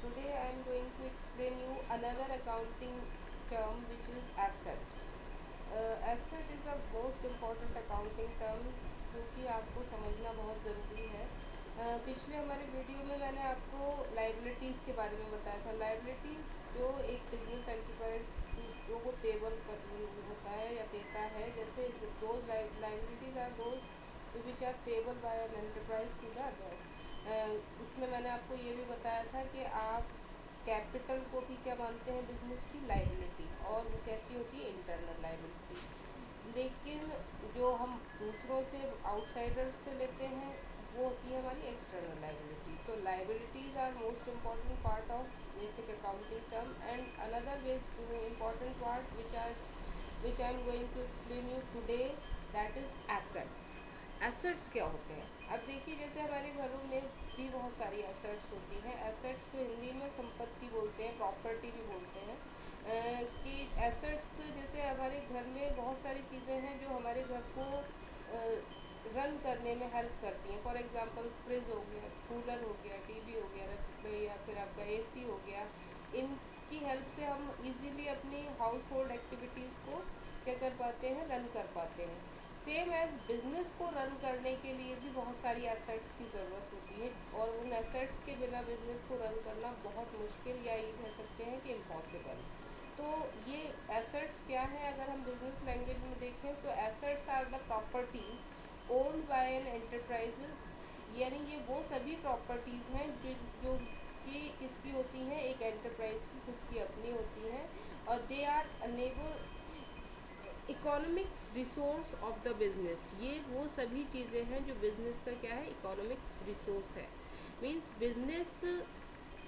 Today I am going to explain you another accounting term which is asset. Asset is the most important accounting term जो कि आपको समझना बहुत ज़रूरी है। पिछले हमारे वीडियो में मैंने आपको लाइबिलिटीज़ के बारे में बताया था। लाइबिलिटीज़ जो एक बिजनेस एंटरप्राइज दूसरों को पेबल कर होता है या देता है, जैसे those liabilities are those which are payable by an enterprise to the others. उसमें मैंने आपको ये भी बताया था कि आप कैपिटल को भी क्या मानते हैं बिजनेस की लाइबिलिटी, और वो कैसी होती है इंटरनल लाइबिलिटी। लेकिन जो हम दूसरों से आउटसाइडर्स से लेते हैं वो होती है हमारी एक्सटर्नल लाइबिलिटीज। तो liabilities are most important part of basic accounting term and another important part which I am going to explain you today, that is assets. Assets क्या होते हैं? अब देखिए, जैसे हमारे घरों में भी बहुत सारी एसेट्स होती हैं। एसेट्स को हिंदी में संपत्ति बोलते हैं, प्रॉपर्टी भी बोलते हैं। कि एसेट्स जैसे हमारे घर में बहुत सारी चीज़ें हैं जो हमारे घर को रन करने में हेल्प करती हैं। फॉर एग्जांपल फ्रिज हो गया, कूलर हो गया, टीवी हो गया, या फिर आपका एसी हो गया। इनकी हेल्प से हम इजीली अपनी हाउस होल्ड एक्टिविटीज़ को क्या कर पाते हैं, रन कर पाते हैं। सेम एज बिजनेस को रन करने के लिए भी बहुत सारी एसेट्स की ज़रूरत होती है, और उन एसेट्स के बिना बिजनेस को रन करना बहुत मुश्किल, या ये कह सकते हैं कि इम्पॉसिबल। तो ये एसेट्स क्या है? अगर हम बिजनेस लैंग्वेज में देखें तो assets are the properties owned by an enterprises. यानी ये वो सभी प्रॉपर्टीज़ हैं जो कि किसकी होती हैं, एक एंटरप्राइज की खुद की अपनी होती हैं, और they are enable economics resource of the business. ये वो सभी चीज़ें हैं जो बिजनेस का क्या है, इकोनॉमिक्स रिसोर्स है। मीन्स बिजनेस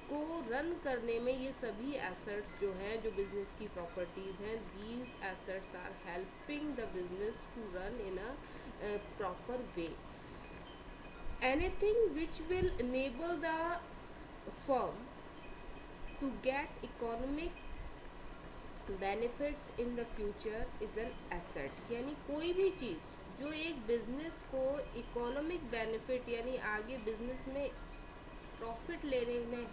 को रन करने में ये सभी एसेट्स जो हैं, जो बिजनेस की प्रॉपर्टीज़ हैं, these assets are helping the business to run in a proper way. Anything which will enable the firm to get economic benefits in the future is an asset. यानी कोई भी चीज़ जो एक बिजनेस को economic benefit यानी आगे business में profit लेने में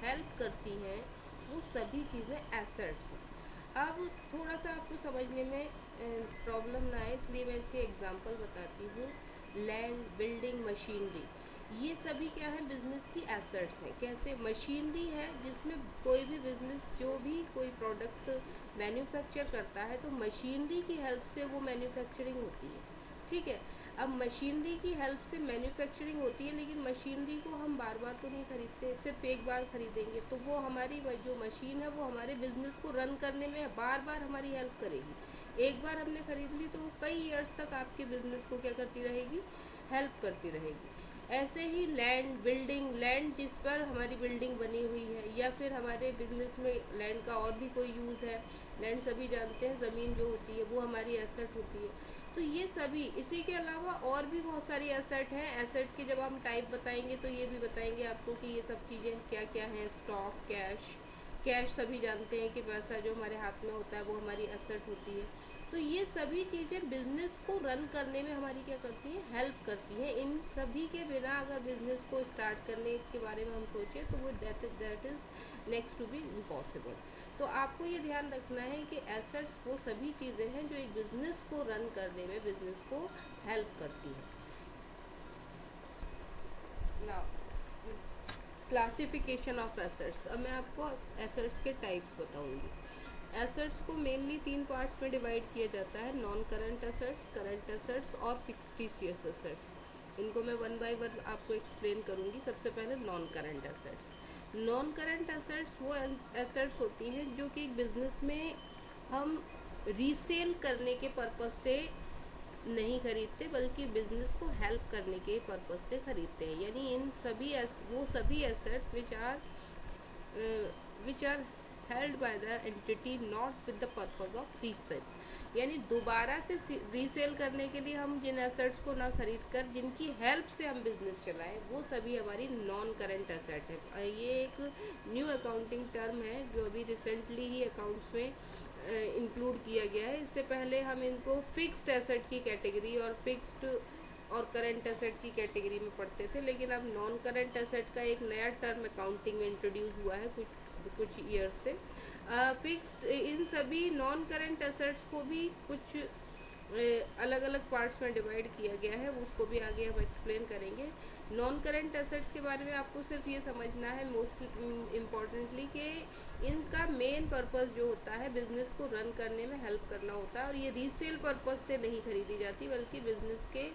हेल्प करती हैं, वो सभी चीज़ें एसेट्स हैं। अब थोड़ा सा आपको समझने में प्रॉब्लम ना आए, इसलिए मैं इसके एग्जांपल बताती हूँ। लैंड, बिल्डिंग, मशीनरी, ये सभी क्या है, बिजनेस की एसेट्स हैं। कैसे? मशीनरी है जिसमें कोई भी बिजनेस जो भी कोई प्रोडक्ट मैन्युफैक्चर करता है तो मशीनरी की हेल्प से वो मैन्युफैक्चरिंग होती है। ठीक है, अब मशीनरी की हेल्प से मैन्युफैक्चरिंग होती है, लेकिन मशीनरी को हम बार बार तो नहीं खरीदते, सिर्फ एक बार खरीदेंगे तो वो हमारी जो मशीन है वो हमारे बिजनेस को रन करने में बार बार हमारी हेल्प करेगी। एक बार हमने खरीद ली तो वो कई ईयर्स तक आपके बिजनेस को क्या करती रहेगी, हेल्प करती रहेगी। ऐसे ही लैंड, बिल्डिंग, लैंड जिस पर हमारी बिल्डिंग बनी हुई है, या फिर हमारे बिजनेस में लैंड का और भी कोई यूज़ है। लैंड सभी जानते हैं, ज़मीन जो होती है वो हमारी एसेट होती है। तो ये सभी, इसी के अलावा और भी बहुत सारी एसेट हैं। एसेट के जब हम टाइप बताएंगे तो ये भी बताएंगे आपको कि ये सब चीज़ें क्या क्या हैं। स्टॉक, कैश, कैश सभी जानते हैं कि पैसा जो हमारे हाथ में होता है वो हमारी एसेट होती है। तो ये सभी चीज़ें बिजनेस को रन करने में हमारी क्या करती हैं, हेल्प करती हैं। इन सभी के बिना अगर बिजनेस को स्टार्ट करने के बारे में हम सोचें तो वो that is next to be impossible. तो आपको ये ध्यान रखना है कि एसेट्स वो सभी चीज़ें हैं जो एक बिजनेस को रन करने में बिजनेस को हेल्प करती हैं। Now classification of assets. अब मैं आपको एसेट्स के टाइप्स बताऊंगी। एसेट्स को मेनली 3 पार्ट्स में डिवाइड किया जाता है: non current assets, current assets और फिक्टिशियस एसेट्स। इनको मैं वन बाय वन आपको एक्सप्लेन करूंगी। सबसे पहले non current assets. Non current assets वो एसेट्स होती हैं जो कि एक बिजनेस में हम रीसेल करने के पर्पज़ से नहीं खरीदते, बल्कि बिजनेस को हेल्प करने के पर्पज़ से खरीदते हैं। यानी इन सभी वो सभी assets which are held by the entity not with the purpose of resale. यानी दोबारा से रीसेल करने के लिए हम जिन एसेट्स को ना खरीद कर जिनकी हेल्प से हम बिजनेस चलाएं, वो सभी हमारी नॉन करंट एसेट है। ये एक न्यू अकाउंटिंग टर्म है जो अभी रिसेंटली ही अकाउंट्स में इंक्लूड किया गया है। इससे पहले हम इनको फिक्स्ड एसेट की कैटेगरी और फिक्स्ड और करंट एसेट की कैटेगरी में पढ़ते थे, लेकिन अब नॉन करंट एसेट का एक नया टर्म अकाउंटिंग में इंट्रोड्यूस हुआ है कुछ ईयर से। फिक्स्ड, इन सभी नॉन करंट एसेट्स को भी कुछ अलग अलग पार्ट्स में डिवाइड किया गया है, उसको भी आगे हम एक्सप्लेन करेंगे। नॉन करंट एसेट्स के बारे में आपको सिर्फ ये समझना है मोस्ट इम्पॉर्टेंटली कि इनका मेन पर्पस जो होता है बिजनेस को रन करने में हेल्प करना होता है, और ये रीसेल पर्पस से नहीं खरीदी जाती, बल्कि बिजनेस के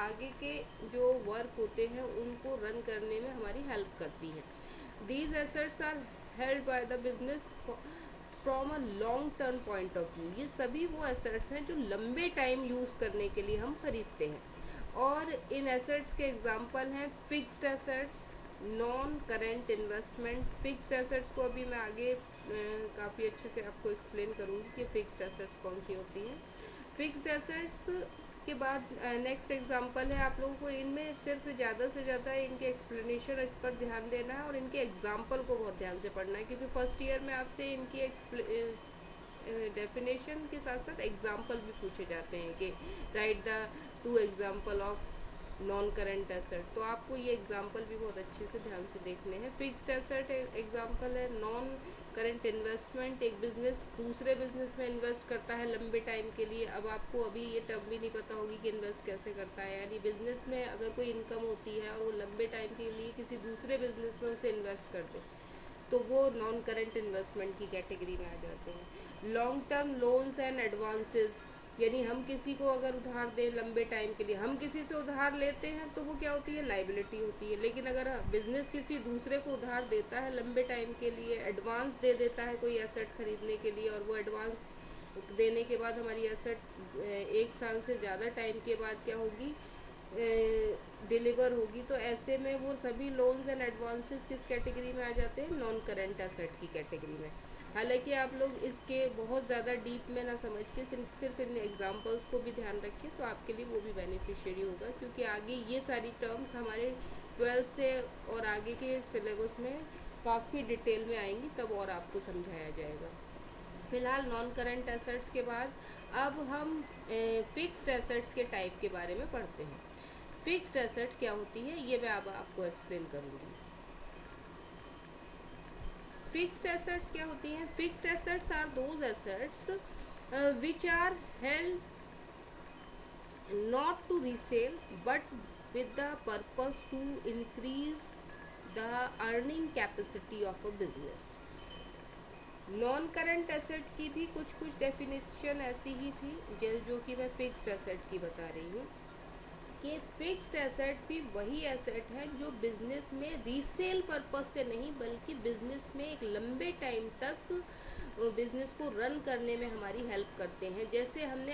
आगे के जो वर्क होते हैं उनको रन करने में हमारी हेल्प करती हैं। These assets are held by the business from a long term point of view. ये सभी वो एसेट्स हैं जो लंबे टाइम यूज़ करने के लिए हम खरीदते हैं, और इन एसेट्स के एग्जांपल हैं fixed assets, non current investment. Fixed assets को अभी मैं आगे काफ़ी अच्छे से आपको एक्सप्लेन करूँगी कि फिक्स्ड एसेट्स कौन सी होती हैं। फिक्स्ड एसेट्स के बाद नेक्स्ट एग्जांपल है, आप लोगों को इनमें सिर्फ ज़्यादा से ज़्यादा इनके एक्सप्लेनेशन पर ध्यान देना है और इनके एग्जांपल को बहुत ध्यान से पढ़ना है, क्योंकि फर्स्ट ईयर में आपसे इनकी डेफिनेशन के साथ साथ एग्जांपल भी पूछे जाते हैं कि write the 2 example of non current asset. तो आपको ये एग्जांपल भी बहुत अच्छे से ध्यान से देखने हैं। फिक्स्ड एसेट एग्जांपल है नॉन करंट इन्वेस्टमेंट, एक बिजनेस दूसरे बिजनेस में इन्वेस्ट करता है लंबे टाइम के लिए। अब आपको अभी ये टर्म भी नहीं पता होगी कि इन्वेस्ट कैसे करता है, यानी बिजनेस में अगर कोई इनकम होती है और वो लंबे टाइम के लिए किसी दूसरे बिजनेस में उसे इन्वेस्ट कर दे तो वो नॉन करंट इन्वेस्टमेंट की कैटेगरी में आ जाते हैं। Long term loans and advances, यानी हम किसी को अगर उधार दें लंबे टाइम के लिए, हम किसी से उधार लेते हैं तो वो क्या होती है, लाइबिलिटी होती है। लेकिन अगर बिजनेस किसी दूसरे को उधार देता है लंबे टाइम के लिए, एडवांस दे देता है कोई एसेट खरीदने के लिए, और वो एडवांस देने के बाद हमारी एसेट 1 साल से ज़्यादा टाइम के बाद क्या होगी, डिलीवर होगी, तो ऐसे में वो सभी लोन्स एंड एडवांसेस किस कैटेगरी में आ जाते हैं, नॉन करंट एसेट की कैटेगरी में। हालांकि आप लोग इसके बहुत ज़्यादा डीप में ना समझ के सिर्फ इन एग्जांपल्स को भी ध्यान रखिए, तो आपके लिए वो भी बेनिफिशियरी होगा, क्योंकि आगे ये सारी टर्म्स हमारे 12th से और आगे के सिलेबस में काफ़ी डिटेल में आएंगी, तब और आपको समझाया जाएगा। फिलहाल नॉन करंट एसेट्स के बाद अब हम फिक्स्ड एसेट्स के टाइप के बारे में पढ़ते हैं। फिक्स्ड एसेट्स क्या होती है ये मैं अब आपको एक्सप्लेन करूँगी। फिक्स्ड एसेट्स क्या होती हैं? Fixed assets are those assets which are held not to resale but with the purpose to increase the earning capacity of a business। Non current asset की भी कुछ डेफिनेशन ऐसी ही थी जो कि मैं फिक्स्ड एसेट की बता रही हूँ, कि फिक्स्ड एसेट भी वही एसेट है जो बिजनेस में रीसेल पर्पस से नहीं बल्कि बिजनेस में एक लंबे टाइम तक बिजनेस को रन करने में हमारी हेल्प करते हैं। जैसे हमने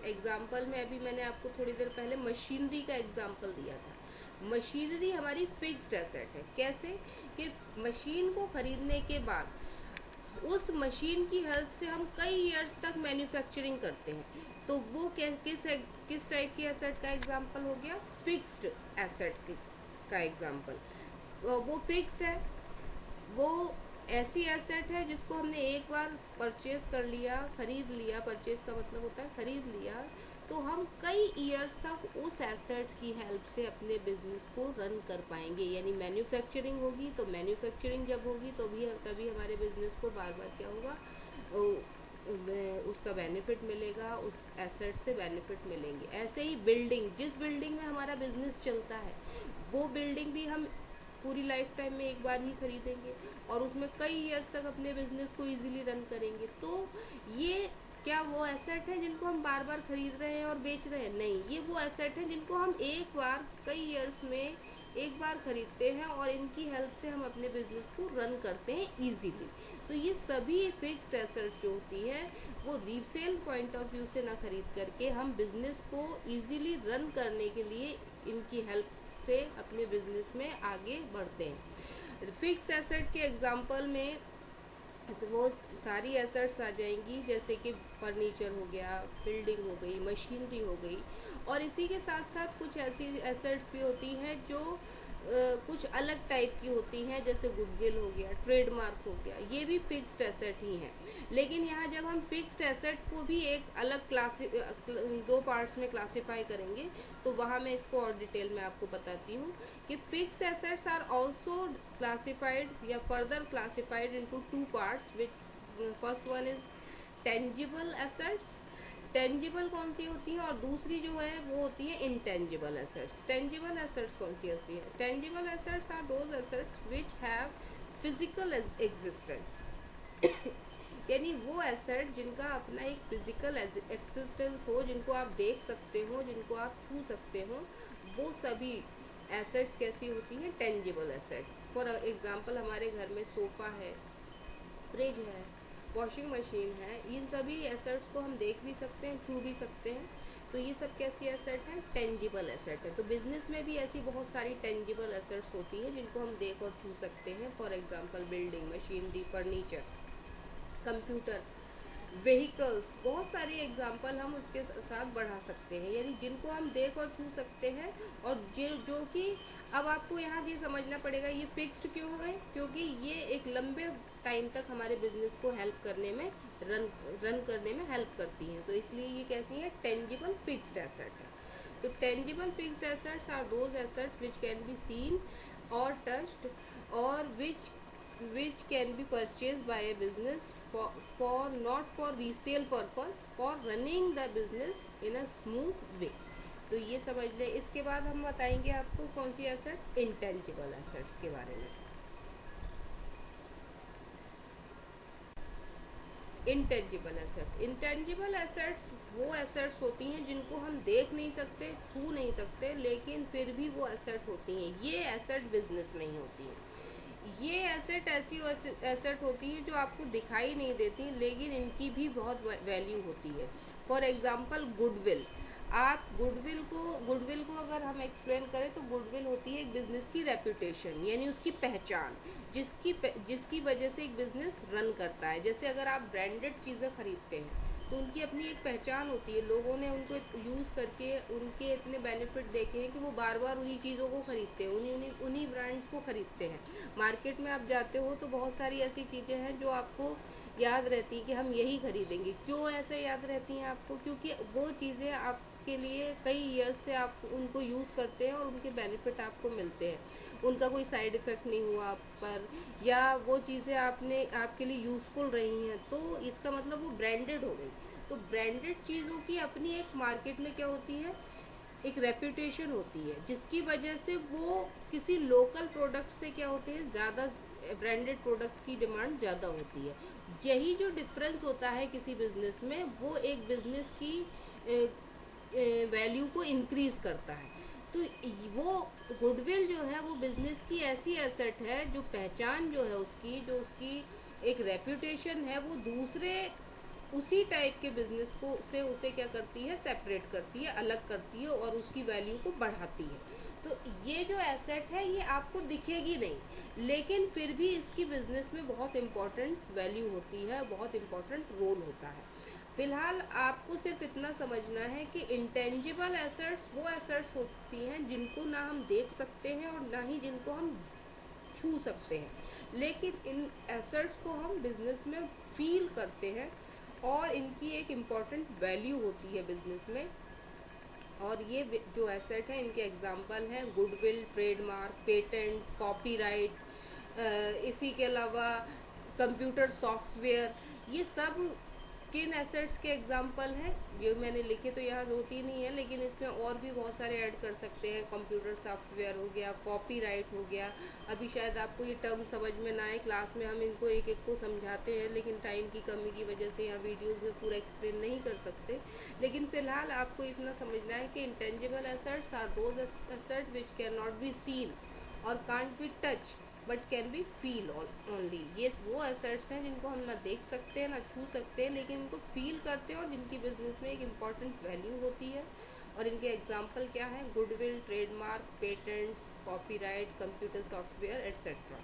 एग्जांपल में अभी मैंने आपको थोड़ी देर पहले मशीनरी का एग्जांपल दिया था। मशीनरी हमारी फिक्स्ड एसेट है। कैसे कि मशीन को खरीदने के बाद उस मशीन की हेल्प से हम कई इयर्स तक मैन्युफैक्चरिंग करते हैं, तो वो किस टाइप की एसेट का एग्जांपल हो गया, फिक्स्ड एसेट का एग्जांपल। वो फिक्स्ड है, वो ऐसी एसेट है जिसको हमने एक बार परचेज कर लिया, खरीद लिया, परचेज का मतलब होता है खरीद लिया, तो हम कई इयर्स तक उस एसेट की हेल्प से अपने बिजनेस को रन कर पाएंगे। यानी मैन्युफैक्चरिंग होगी, तो मैन्युफैक्चरिंग जब होगी तो तभी हमारे बिजनेस को बार बार क्या होगा, उसका बेनिफिट मिलेगा, उस एसेट से बेनिफिट मिलेंगे। ऐसे ही बिल्डिंग, जिस बिल्डिंग में हमारा बिजनेस चलता है वो बिल्डिंग भी हम पूरी लाइफ टाइम में एक बार ही खरीदेंगे और उसमें कई इयर्स तक अपने बिजनेस को इजीली रन करेंगे। तो ये क्या वो एसेट है जिनको हम बार बार खरीद रहे हैं और बेच रहे हैं? नहीं, ये वो एसेट है जिनको हम एक बार कई इयर्स में एक बार खरीदते हैं और इनकी हेल्प से हम अपने बिजनेस को रन करते हैं इजीली। तो ये सभी फिक्स्ड एसेट्स जो होती हैं वो रीसेल पॉइंट ऑफ व्यू से ना खरीद करके हम बिजनेस को इजीली रन करने के लिए इनकी हेल्प से अपने बिजनेस में आगे बढ़ते हैं। फिक्स्ड एसेट के एग्जांपल में वो सारी एसेट्स आ जाएंगी, जैसे कि फर्नीचर हो गया, बिल्डिंग हो गई, मशीनरी हो गई, और इसी के साथ साथ कुछ ऐसी एसेट्स भी होती हैं जो कुछ अलग टाइप की होती हैं, जैसे गुडविल हो गया, ट्रेडमार्क हो गया, ये भी फिक्स्ड एसेट ही हैं। लेकिन यहाँ जब हम फिक्स्ड एसेट को भी एक अलग दो पार्ट्स में क्लासीफाई करेंगे, तो वहाँ मैं इसको और डिटेल में आपको बताती हूँ कि fixed assets are also classified या further classified into two parts, which first one is tangible assets. Tangible कौन सी होती है, और दूसरी जो है वो होती है इंटेंजिबल एसेट्स। टेंजिबल एसेट्स कौन सी होती है? Tangible assets are those assets which have physical existence यानी वो एसेट जिनका अपना एक फिजिकल एक्सिस्टेंस हो, जिनको आप देख सकते हो, जिनको आप छू सकते हो, वो सभी एसेट्स कैसी होती हैं? Tangible asset. फॉर एग्जांपल हमारे घर में सोफ़ा है, फ्रिज है, वॉशिंग मशीन है, इन सभी एसेट्स को हम देख भी सकते हैं, छू भी सकते हैं, तो ये सब कैसी एसेट हैं? टेंजिबल एसेट है। तो बिजनेस में भी ऐसी बहुत सारी टेंजिबल एसेट्स होती हैं जिनको हम देख और छू सकते हैं। For example building, machinery, furniture, computer, vehicles, बहुत सारी एग्जांपल हम उसके साथ बढ़ा सकते हैं, यानी जिनको हम देख और छू सकते हैं, और जो कि अब आपको यहाँ ये समझना पड़ेगा ये फिक्स्ड क्यों है, क्योंकि ये एक लंबे टाइम तक हमारे बिजनेस को हेल्प करने में, रन करने में हेल्प करती हैं, तो इसलिए ये कैसी है? टेंजिबल फिक्स्ड एसेट है। तो tangible fixed assets are those assets which can be seen और टच्ड और which can be purchased by a business for not for resale purpose, for running the business in a smooth way। तो ये समझ लें। इसके बाद हम बताएंगे आपको कौन सी एसेट? इंटेंजिबल एसेट्स के बारे में। इंटेंजिबल एसेट्स वो एसेट्स होती हैं जिनको हम देख नहीं सकते, छू नहीं सकते, लेकिन फिर भी वो एसेट होती हैं। ये एसेट बिजनेस में ही होती हैं। ये एसेट ऐसी एसेट होती हैं जो आपको दिखाई नहीं देती, लेकिन इनकी भी बहुत वैल्यू होती है। For example goodwill. आप गुडविल को अगर हम एक्सप्लेन करें तो गुडविल होती है एक बिजनेस की रेपुटेशन, यानी उसकी पहचान, जिसकी वजह से एक बिजनेस रन करता है। जैसे अगर आप ब्रांडेड चीज़ें खरीदते हैं तो उनकी अपनी एक पहचान होती है, लोगों ने उनको यूज़ करके उनके इतने बेनिफिट देखे हैं कि वो बार बार उन्हीं चीज़ों को खरीदते हैं, उन्हीं ब्रांड्स को खरीदते हैं। मार्केट में आप जाते हो तो बहुत सारी ऐसी चीज़ें हैं जो आपको याद रहती कि हम यही खरीदेंगे। क्यों ऐसे याद रहती हैं आपको? क्योंकि वो चीज़ें आपके लिए कई ईयर्स से आप उनको यूज़ करते हैं और उनके बेनिफिट आपको मिलते हैं, उनका कोई साइड इफ़ेक्ट नहीं हुआ आप पर, या वो चीज़ें आपके लिए यूज़फुल रही हैं, तो इसका मतलब वो ब्रांडेड हो गई। तो ब्रांडेड चीज़ों की अपनी एक मार्केट में क्या होती है? एक रेपुटेशन होती है, जिसकी वजह से वो किसी लोकल प्रोडक्ट से क्या होते हैं, ज़्यादा ब्रांडेड प्रोडक्ट की डिमांड ज़्यादा होती है। यही जो डिफरेंस होता है किसी बिजनेस में, वो एक बिजनेस की वैल्यू को इंक्रीज करता है। तो वो गुडविल जो है वो बिजनेस की ऐसी एसेट है जो पहचान जो है उसकी, जो उसकी एक रेपुटेशन है, वो दूसरे उसी टाइप के बिजनेस को से उसे क्या करती है? सेपरेट करती है, अलग करती है और उसकी वैल्यू को बढ़ाती है। तो ये जो एसेट है ये आपको दिखेगी नहीं, लेकिन फिर भी इसकी बिजनेस में बहुत इम्पोर्टेंट वैल्यू होती है, बहुत इम्पोर्टेंट रोल होता है। फिलहाल आपको सिर्फ इतना समझना है कि इंटेंजिबल एसेट्स वो एसेट्स होती हैं जिनको ना हम देख सकते हैं और ना ही जिनको हम छू सकते हैं, लेकिन इन एसेट्स को हम बिजनेस में फील करते हैं और इनकी एक इम्पॉर्टेंट वैल्यू होती है बिजनेस में। और ये जो एसेट है इनके एग्जांपल हैं गुडविल, ट्रेडमार्क, पेटेंट्स, कॉपीराइट, इसी के अलावा कंप्यूटर सॉफ्टवेयर। ये सब किन एसेट्स के एग्जांपल हैं? ये मैंने लिखे तो यहाँ 2-3 ही है, लेकिन इसमें और भी बहुत सारे ऐड कर सकते हैं। कंप्यूटर सॉफ्टवेयर हो गया, कॉपीराइट हो गया। अभी शायद आपको ये टर्म समझ में ना आए, क्लास में हम इनको एक एक को समझाते हैं, लेकिन टाइम की कमी की वजह से यहाँ वीडियोज़ में पूरा एक्सप्लेन नहीं कर सकते। लेकिन फ़िलहाल आपको इतना समझना है कि intangible assets are those assets which can not be seen और can't be touch but can be feel only. ये वो एसेट्स हैं जिनको हम ना देख सकते हैं ना छू सकते हैं, लेकिन इनको फील करते हैं और जिनकी बिजनेस में एक इम्पॉर्टेंट वैल्यू होती है। और इनके एग्जांपल क्या हैं? Goodwill, trademark, patents, copyright, computer software etcetera.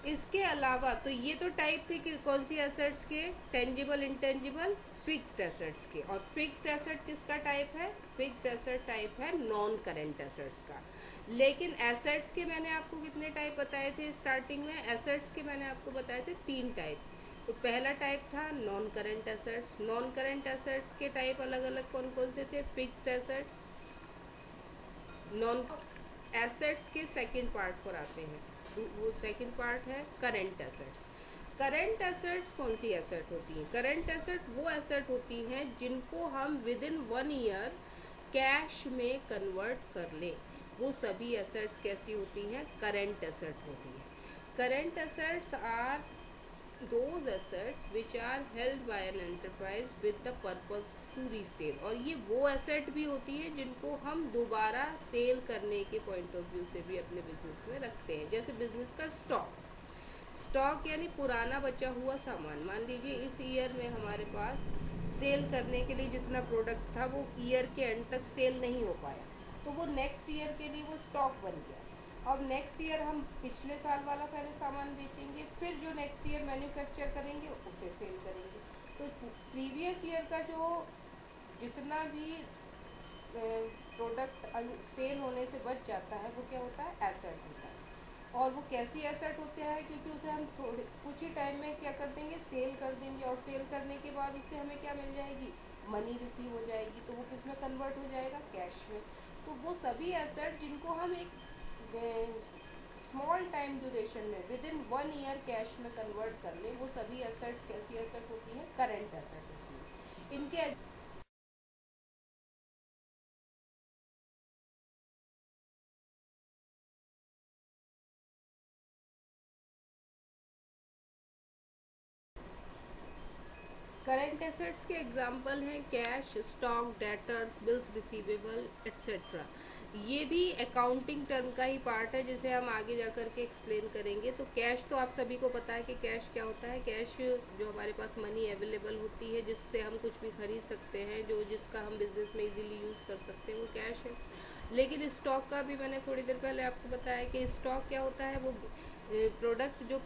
इसके अलावा तो ये तो टाइप थे कि कौन सी एसेट्स के? टेंजिबल, इंटेंजिबल, फिक्स्ड एसेट्स के। और फिक्स्ड एसेट किसका टाइप है? फिक्स्ड एसेट टाइप है नॉन करेंट एसेट्स का। लेकिन एसेट्स के मैंने आपको कितने टाइप बताए थे स्टार्टिंग में? एसेट्स के मैंने आपको बताए थे 3 टाइप। तो पहला टाइप था non current assets. Non current assets के टाइप अलग अलग कौन कौन से थे? फिक्स्ड एसेट्स, नॉन एसेट्स के सेकंड पार्ट पर आते हैं। वो सेकंड पार्ट है करेंट एसेट्स। करेंट एसेट्स कौन सी एसेट होती हैं? करेंट एसेट वो एसेट होती हैं जिनको हम विद इन 1 ईयर कैश में कन्वर्ट कर लें। वो सभी एसेट्स कैसी होती हैं? करेंट एसेट होती हैं। Current assets are those assets which are held by an enterprise with the purpose to resale। और ये वो एसेट भी होती हैं जिनको हम दोबारा सेल करने के पॉइंट ऑफ व्यू से भी अपने बिजनेस में रखते हैं। जैसे बिजनेस का स्टॉक, स्टॉक यानी पुराना बचा हुआ सामान। मान लीजिए इस ईयर में हमारे पास सेल करने के लिए जितना प्रोडक्ट था वो ईयर के एंड तक सेल नहीं हो पाया, तो वो नेक्स्ट ईयर के लिए वो स्टॉक बन गया। अब नेक्स्ट ईयर हम पिछले साल वाला पहले सामान बेचेंगे, फिर जो नेक्स्ट ईयर मैन्युफैक्चर करेंगे उसे सेल करेंगे। तो प्रीवियस ईयर का जो जितना भी प्रोडक्ट सेल होने से बच जाता है वो क्या होता है? एसेट होता है। और वो कैसी एसेट होता है? क्योंकि उसे हम थोड़े कुछ ही टाइम में क्या कर देंगे? सेल कर देंगे। और सेल करने के बाद उससे हमें क्या मिल जाएगी? मनी रिसीव हो जाएगी। तो वो किस में कन्वर्ट हो जाएगा? कैश में। तो वो सभी एसेट जिनको हम एक स्मॉल टाइम ड्यूरेशन में विद इन 1 ईयर कैश में कन्वर्ट कर ले, वो सभी एसेट्स कैसी एसेट होती हैं? करेंट एसेट होती हैं। इनके करेंट एसेट्स के एग्जांपल हैं cash, stock, debtors, bills receivable etcetera. ये भी अकाउंटिंग टर्म का ही पार्ट है जिसे हम आगे जा कर के एक्सप्लेन करेंगे। तो कैश तो आप सभी को पता है कि कैश क्या होता है। कैश जो हमारे पास मनी अवेलेबल होती है जिससे हम कुछ भी खरीद सकते हैं, जो जिसका हम बिजनेस में इजीली यूज़ कर सकते हैं, वो कैश है। लेकिन स्टॉक का भी मैंने थोड़ी देर पहले आपको बताया कि स्टॉक क्या होता है? वो प्रोडक्ट जो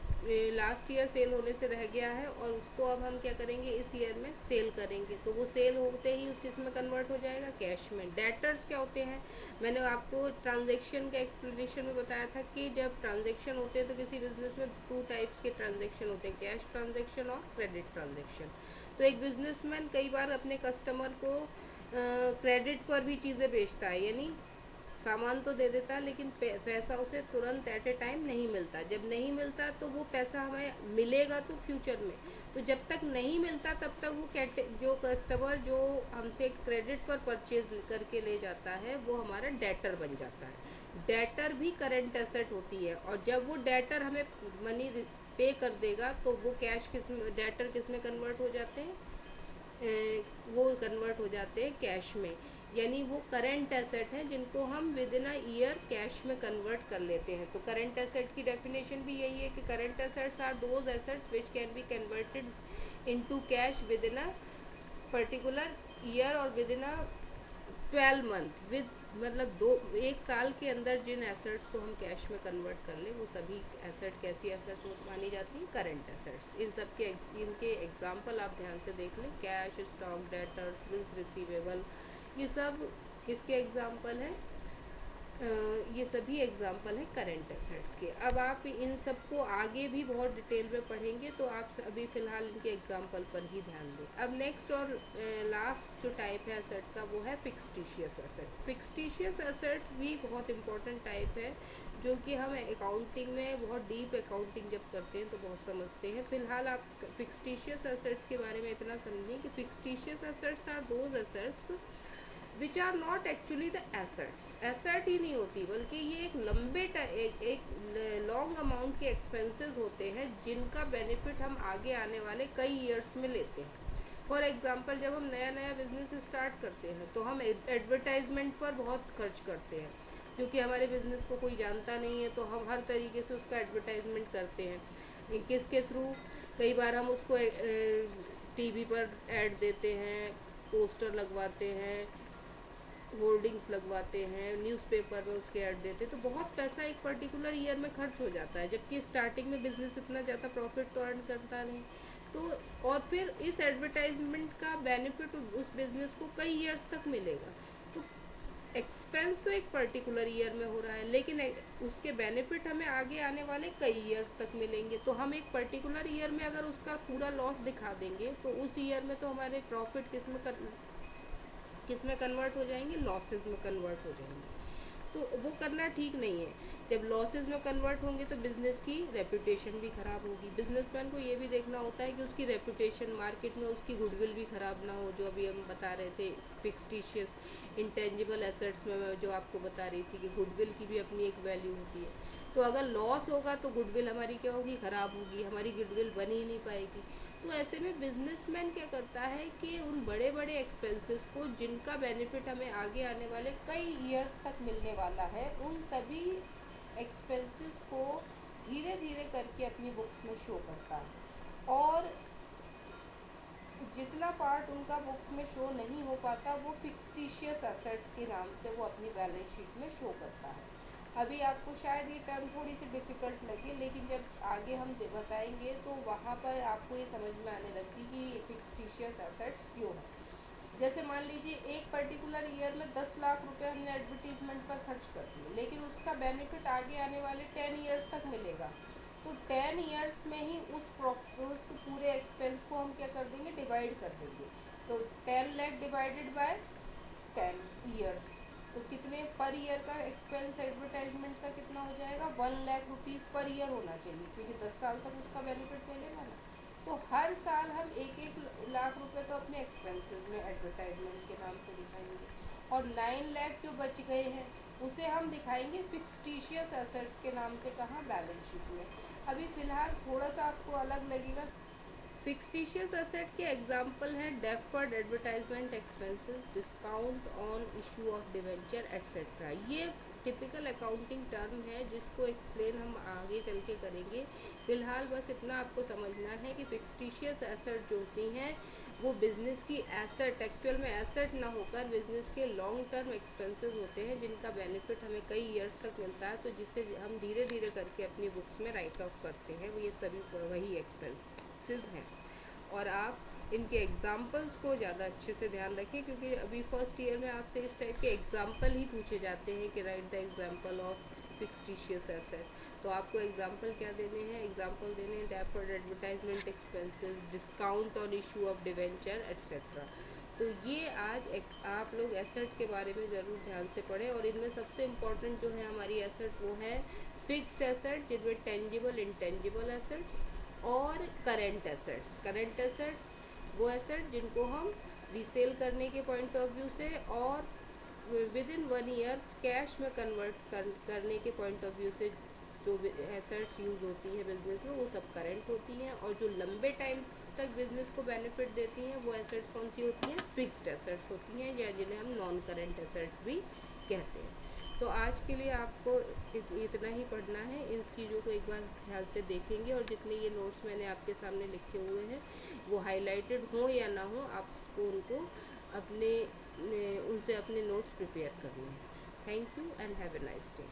लास्ट ईयर सेल होने से रह गया है और उसको अब हम क्या करेंगे? इस ईयर में सेल करेंगे, तो वो सेल होते ही किस में कन्वर्ट हो जाएगा? कैश में। डेटर्स क्या होते हैं? मैंने आपको ट्रांजैक्शन का एक्सप्लेनेशन में बताया था कि जब ट्रांजैक्शन होते हैं तो किसी बिजनेस में 2 टाइप्स के ट्रांजैक्शन होते हैं, कैश ट्रांजैक्शन और क्रेडिट ट्रांजैक्शन। तो एक बिजनेसमैन कई बार अपने कस्टमर को क्रेडिट पर भी चीज़ें बेचता है, यानी सामान तो दे देता है लेकिन पैसा उसे तुरंत एट ए टाइम नहीं मिलता। जब नहीं मिलता तो वो पैसा हमें मिलेगा तो फ्यूचर में, तो जब तक नहीं मिलता तब तक वो जो कस्टमर जो हमसे क्रेडिट पर परचेज करके ले जाता है वो हमारा डेटर बन जाता है। डेटर भी करंट एसेट होती है। और जब वो डेटर हमें मनी पे कर देगा तो वो कैश डेटर किस में कन्वर्ट हो जाते हैं? वो कन्वर्ट हो जाते हैं कैश में। यानी वो करंट एसेट हैं जिनको हम with in a year cash में कन्वर्ट कर लेते हैं। तो करंट एसेट की डेफिनेशन भी यही है कि current assets are those assets which can be converted into cash with in a particular year और with in a 12 month. With मतलब 1 साल के अंदर जिन एसेट्स को हम कैश में कन्वर्ट कर ले वो सभी एसेट कैसी एसेट मानी जाती हैं? Current assets. इन सब के इनके एग्जांपल आप ध्यान से देख लें। Cash, stock, debtors, bills receivable, ये सब किसके एग्जांपल हैं? ये सभी एग्जांपल हैं करंट एसेट्स के। अब आप इन सबको आगे भी बहुत डिटेल में पढ़ेंगे तो आप अभी फ़िलहाल इनके एग्जांपल पर ही ध्यान दें। अब नेक्स्ट और लास्ट जो टाइप है एसेट का वो है फिक्सटिशियस एसेट। फिक्सटिशियस एसेट भी बहुत इंपॉर्टेंट टाइप है जो कि हम अकाउंटिंग में बहुत डीप अकाउंटिंग जब करते हैं तो बहुत समझते हैं। फिलहाल आप फिक्सटिशियस एसेट्स के बारे में इतना समझें कि fictitious assets are those assets which are not actually the assets. Asset ही नहीं होती बल्कि ये एक लंबे एक लॉन्ग अमाउंट के एक्सपेंसेस होते हैं जिनका बेनिफिट हम आगे आने वाले कई ईयर्स में लेते हैं। फॉर एग्जांपल जब हम नया नया बिजनेस स्टार्ट करते हैं तो हम एडवर्टाइजमेंट पर बहुत खर्च करते हैं, क्योंकि हमारे बिजनेस को कोई जानता नहीं है तो हम हर तरीके से उसका एडवर्टाइजमेंट करते हैं। किसके थ्रू? कई बार हम उसको टीवी पर ऐड देते हैं, पोस्टर लगवाते हैं, होर्डिंग्स लगवाते हैं, न्यूज़पेपर में उसके ऐड देते हैं, तो बहुत पैसा एक पर्टिकुलर ईयर में खर्च हो जाता है, जबकि स्टार्टिंग में बिजनेस इतना ज़्यादा प्रॉफिट तो अर्न करता नहीं। तो और फिर इस एडवर्टाइजमेंट का बेनिफिट उस बिज़नेस को कई ईयर्स तक मिलेगा। तो एक्सपेंस तो एक पर्टिकुलर ईयर में हो रहा है, लेकिन उसके बेनिफिट हमें आगे आने वाले कई ईयर्स तक मिलेंगे। तो हम एक पर्टिकुलर ईयर में अगर उसका पूरा लॉस दिखा देंगे तो उस ईयर में तो हमारे प्रॉफिट किस में कन्वर्ट हो जाएंगे, लॉसेस में कन्वर्ट हो जाएंगे। तो वो करना ठीक नहीं है। जब लॉसेस में कन्वर्ट होंगे तो बिज़नेस की रेपुटेशन भी ख़राब होगी। बिजनेसमैन को ये भी देखना होता है कि उसकी रेपुटेशन मार्केट में, उसकी गुडविल भी ख़राब ना हो। जो अभी हम बता रहे थे फिक्सटिशियस इंटेंजिबल एसेट्स में, मैं जो आपको बता रही थी कि गुडविल की भी अपनी एक वैल्यू होती है। तो अगर लॉस होगा तो गुडविल हमारी क्या होगी, ख़राब होगी, हमारी गुडविल बन ही नहीं पाएगी। तो ऐसे में बिजनेसमैन क्या करता है कि उन बड़े बड़े एक्सपेंसेस को, जिनका बेनिफिट हमें आगे आने वाले कई ईयर्स तक मिलने वाला है, उन सभी एक्सपेंसेस को धीरे धीरे करके अपनी बुक्स में शो करता है। और जितना पार्ट उनका बुक्स में शो नहीं हो पाता वो फिक्सटिशियस एसेट के नाम से वो अपनी बैलेंस शीट में शो करता है। अभी आपको शायद ये टर्म थोड़ी सी डिफ़िकल्ट लगे, लेकिन जब आगे हम बताएंगे तो वहाँ पर आपको ये समझ में आने लगती कि फिक्सटिशियस एसेट्स क्यों है। जैसे मान लीजिए एक पर्टिकुलर ईयर में 10 लाख रुपए हमने एडवर्टीजमेंट पर खर्च कर दिए, लेकिन उसका बेनिफिट आगे आने वाले 10 ईयर्स तक मिलेगा। तो 10 ईयर्स में ही उस पूरे एक्सपेंस को हम क्या कर देंगे, डिवाइड कर देंगे। तो 10 लाख डिवाइडेड बाय 10 ईयर्स, तो कितने पर ईयर का एक्सपेंस एडवर्टाइजमेंट का कितना हो जाएगा, 1 लाख रुपीज़ पर ईयर होना चाहिए, क्योंकि 10 साल तक उसका बेनिफिट मिलेगा ना। तो हर साल हम 1-1 लाख रुपए तो अपने एक्सपेंसेस में एडवर्टाइजमेंट के नाम से दिखाएंगे, और 9 लाख जो बच गए हैं उसे हम दिखाएंगे फिक्सटिशियस एसेट्स के नाम से, कहाँ, बैलेंस शीट में। अभी फ़िलहाल थोड़ा सा आपको अलग लगेगा। फिक्सटिशियस एसेट के एग्जाम्पल हैं deferred advertisement expenses, discount on issue of debenture etcetera. ये टिपिकल अकाउंटिंग टर्म है जिसको एक्सप्लेन हम आगे चल के करेंगे। फ़िलहाल बस इतना आपको समझना है कि फिक्सटिशियस एसेट जो होती हैं वो बिज़नेस की एसेट, एक्चुअल में एसेट ना होकर बिज़नेस के लॉन्ग टर्म एक्सपेंसेस होते हैं, जिनका बेनिफिट हमें कई ईयर्स तक मिलता है, तो जिसे हम धीरे धीरे करके अपनी बुक्स में राइट ऑफ करते हैं। ये सभी वही एक्सपेंसेस हैं। और आप इनके एग्जाम्पल्स को ज़्यादा अच्छे से ध्यान रखें, क्योंकि अभी फर्स्ट ईयर में आपसे इस टाइप के एग्जाम्पल ही पूछे जाते हैं कि write the example of fictitious asset. तो आपको एग्जाम्पल क्या देने हैं, एग्जाम्पल देने हैं deferred advertisement expenses, discount on issue of debenture etcetera. तो ये आज आप लोग एसेट के बारे में ज़रूर ध्यान से पढ़ें। और इनमें सबसे इम्पॉर्टेंट जो है हमारी एसेट वो है फिक्स्ड एसेट, जिनमें टेंजिबल इंटेंजिबल एसेट्स और करेंट एसेट्स। करेंट एसेट्स वो एसेट जिनको हम रीसेल करने के पॉइंट ऑफ व्यू से और विद इन 1 ईयर कैश में कन्वर्ट करने के पॉइंट ऑफ व्यू से जो एसेट्स यूज़ होती हैं बिजनेस में, वो सब करेंट होती हैं। और जो लंबे टाइम तक बिजनेस को बेनिफिट देती हैं वो एसेट्स कौन सी होती हैं, फिक्स्ड एसेट्स होती हैं, या जिन्हें हम नॉन करेंट एसेट्स भी कहते हैं। तो आज के लिए आपको इतना ही पढ़ना है। इन चीज़ों को एक बार ध्यान से देखेंगे, और जितने ये नोट्स मैंने आपके सामने लिखे हुए हैं वो हाईलाइटेड हों या ना हो, आपको उनको उनसे अपने नोट्स प्रिपेयर करने हैं। Thank you and have a nice day.